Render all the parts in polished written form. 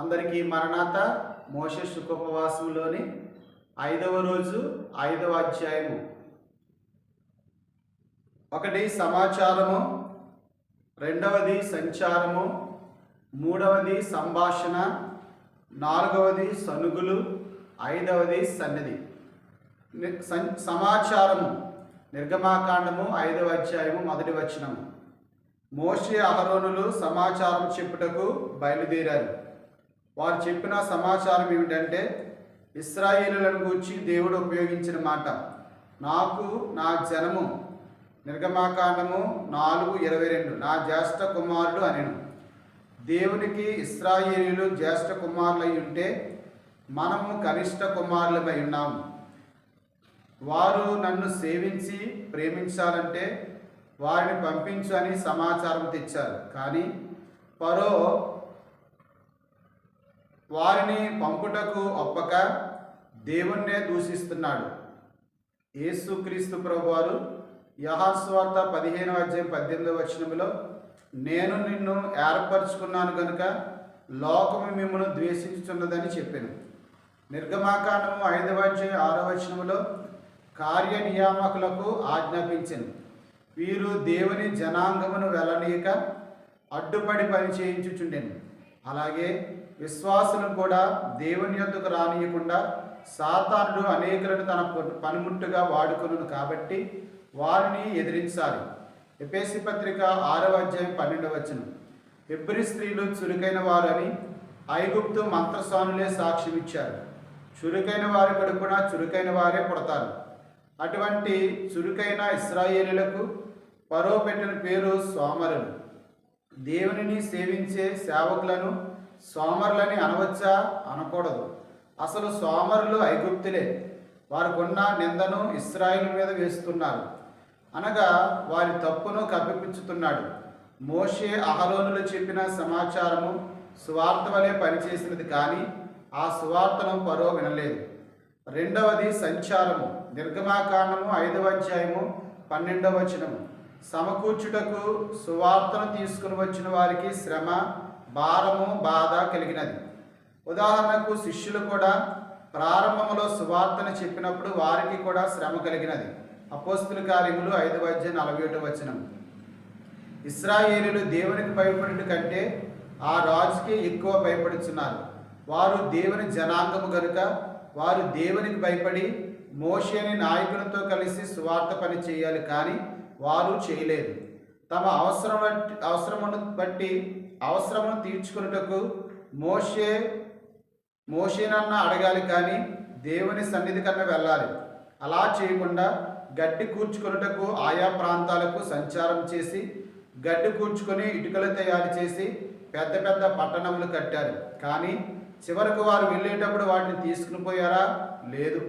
అందరికీ మరణాత. మోషే సుఖోపవాసంలోని 5వ రోజు 5వ అధ్యాయము. 1 సమాచారము, 2వది సంచారము, 3వది సంభాషణ, 4వది సనుగులు, 5వది సన్నిధి. సమాచారము నిర్గమాకాండము 5వ అధ్యాయము 1వ వచనము. మోషే అహరోనులు సమాచారం చెప్పుటకు బయలుదేరారు. వారు చెప్పిన సమాచారం ఏమిటంటే, ఇశ్రాయేలులను గూర్చి దేవుడు ఉపయోగించిన మాట, నాకు నా జనము, నిర్గమాకాండము 4:22, నా జ్యేష్ఠ కుమారుడు అనెను. దేవునికి ఇశ్రాయేలీలు జ్యేష్ఠ కుమారులై ఉంటే మనము కనిష్ట కుమారులమై ఉన్నాము. వారు నన్ను సేవించి ప్రేమించాలంటే వారిని పంపించు అని సమాచారం తెచ్చారు. కానీ ఫరో వారిని పంపుటకు ఒప్పక దేవుణ్ణే దూషిస్తున్నాడు. యేసుక్రీస్తు ప్రభువారు యోహాను సువార్త 15వ అధ్యాయం 18వ వచనములో, నేను నిన్ను ఏర్పరచుకున్నాను గనుక లోకము మిమ్మును ద్వేషించుచున్నదని చెప్పాను. నిర్గమాకాండము 5వ అధ్యాయం 6వ వచనములో కార్యనియామకులకు ఆజ్ఞాపించాను. వీరు దేవుని జనాంగమును వెళ్ళనీయక అడ్డుపడి పని చేయించుచుండెను. అలాగే విశ్వాసులను కూడా దేవుని యొద్దకు రానియకుండా సాతానుడు అనేకులను తన పనిముట్టుగా వాడుకొనును కాబట్టి వారిని ఎదిరించాలి. ఎఫెసీ పత్రిక 6వ అధ్యాయం 12వ వచనం. హెబ్రీ స్త్రీలు చురుకైన వారు అని ఐగుప్తు మంత్రస్వాములే సాక్ష్యం ఇచ్చారు. చురుకైన వారి కడుపున చురుకైన వారే పుడతారు. అటువంటి చురుకైన ఇశ్రాయేలీలకు ఫరో పెట్టిన పేరు సోమరులు. దేవునిని సేవించే సేవకులను సోమరులని అనవచ్చా? అనకూడదు. అసలు సోమరులు ఐగుప్తులే. వారికున్న నిందను ఇశ్రాయేలు మీద వేస్తున్నారు, అనగా వారి తప్పును కప్పిపుచ్చుతున్నాడు. మోషే అహరోనులు చెప్పిన సమాచారము సువార్త వలె పనిచేసినది, కానీ ఆ సువార్తను ఫరో వినలేదు. 2వది సంచారము, నిర్గమాకాండము 5వ అధ్యాయము 12వ వచనము. సమకూర్చుటకు సువార్తను తీసుకుని వచ్చిన వారికి శ్రమ, భారము, బాధ కలిగినది. ఉదాహరణకు శిష్యులు కూడా ప్రారంభంలో సువార్తను చెప్పినప్పుడు వారికి కూడా శ్రమ కలిగినది. అపోస్తుల కార్యములు 5వ అధ్యాయం 41వ వచనం. ఇశ్రాయేలీయులు దేవునికి భయపడుట కంటే ఆ రాజుకి ఎక్కువ భయపడుచున్నారు. వారు దేవుని జనాంగము గనుక వారు దేవునికి భయపడి మోషేని నాయకునితో కలిసి సువార్త పని చేయాలి, కానీ వారు చేయలేదు. తమ అవసరమును తీర్చుకున్నటకు మోషేనన్నా అడగాలి, కానీ దేవుని సన్నిధి కన్నా వెళ్ళాలి. అలా చేయకుండా గడ్డి కూర్చుకున్నటకు ఆయా ప్రాంతాలకు సంచారం చేసి గడ్డి కూర్చుకొని ఇటుకలు తయారు చేసి పెద్ద పెద్ద పట్టణములు కట్టారు. కానీ చివరకు వారు వెళ్ళేటప్పుడు వాటిని తీసుకుని పోయారా? లేదు.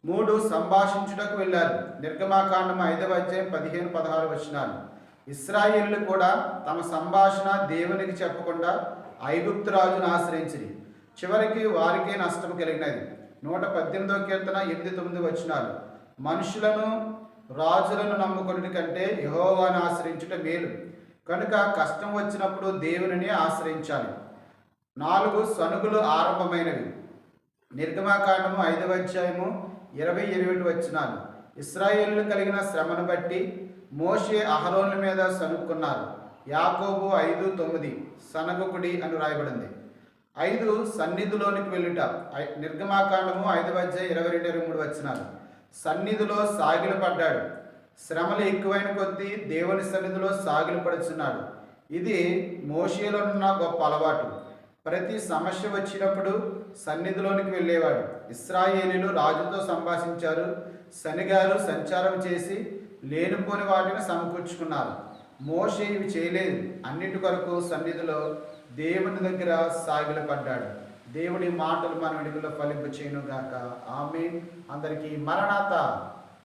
3 సంభాషించుటకు వెళ్ళారు. నిర్గమాకాండం 5వ అధ్యాయం 15-16 వచనాలు. ఇశ్రాయేలీయులు కూడా తమ సంభాషణ దేవునికి చెప్పకుండా ఐగుప్తు రాజును ఆశ్రయించిరి. చివరికి వారికే నష్టం కలిగినది. 118వ కీర్తన 8-9 వచనాలు. మనుషులను రాజులను నమ్ముకునే కంటే యెహోవాను ఆశ్రయించుట మేలు, కనుక కష్టం వచ్చినప్పుడు దేవునిని ఆశ్రయించాలి. 4 సనుగులు ఆరంభమైనవి. నిర్గమాకాండము 5వ అధ్యాయము 20-21 వచనాలు. ఇశ్రాయేలీయులు కలిగిన శ్రమను బట్టి మోషే అహరోనుల మీద సనుక్కున్నారు. యాకోబు 5:9 సనగకుడి అని రాయబడింది. 5 సన్నిధిలోనికి వెళ్ళుట. నిర్గమాకాండము 5వ అధ్యాయం 22-23 వచనాలు. సన్నిధిలో సాగిలు పడ్డాడు. శ్రమలు ఎక్కువైన కొద్దీ దేవుని సన్నిధిలో సాగిలు పడుచున్నాడు. ఇది మోషేలో ఉన్న గొప్ప అలవాటు. ప్రతి సమస్య వచ్చినప్పుడు సన్నిధిలోనికి వెళ్ళేవాడు. ఇశ్రాయేలీయులు రాజుతో సంభాషించారు, శనిగారు సంచారం చేసి లేనిపోని వాటిని సమకూర్చుకున్నారు. మోషే ఇవి చేయలేదు. అన్నిటి కొరకు సన్నిధిలో దేవుని దగ్గర సాగిలపడ్డాడు. దేవుడి మాటలు మన వెనుకలో ఫలింప చేయనుగాక. ఆమేన్. అందరికీ మరణాత.